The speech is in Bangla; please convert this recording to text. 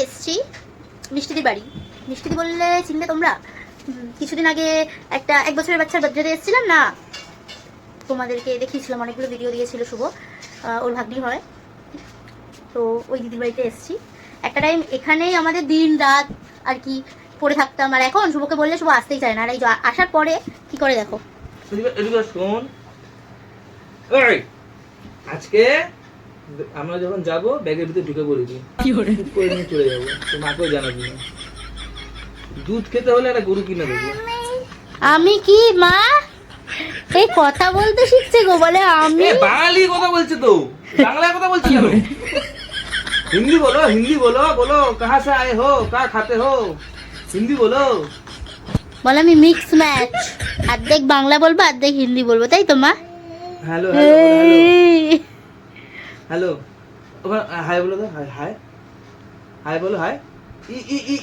এসছি মিষ্টিদির বাড়ি। মিষ্টিদি বললে চিনবে তোমরা? কিছুদিন আগে এক বছরের বাচ্চার বার্থডে এসেছিলাম না, তোমাদেরকে দেখিয়েছিলাম, অনেকগুলো ভিডিও দিয়েছিল শুভ, ওর ভাগ্নি হয়। তো ওই দিদির বাড়িতে এসেছি। একটা টাইম এখানেই আমাদের দিন রাত আর কি পড়ে থাকতাম, আর এখন শুভকে বললে শুভ আসতেই চায় না। আর এই আসার পরে কি করে দেখো। শোন, আজকে আমরা যখন যাব ব্যাগের ভিতরে ঢুকে পড়বি, কি করে নিয়ে চলে যাবো, তো মাকেও জানাবি না। দুধ খেতে হলে একটা গরু কিনে দেবো। আমি কি মা এই কথা বলতে শিখছে গো, বলে আমি বাঙালি কথা বলছে তো, বাংলায় কথা বলছি না। হিন্দি বলো, হিন্দি বলো, বলো কাহা সে আয়ে হো, কা খাতে হো, হিন্দি বলো। বলে আমি মিক্স ম্যাচ, অর্ধেক বাংলা বলবো অর্ধেক হিন্দি বলবো, তাই তো মা? হ্যালো হ্যালো হ্যালো, ওখানে হাই বলো তো, হাই হাই হাই বলো, হাই ই ই ই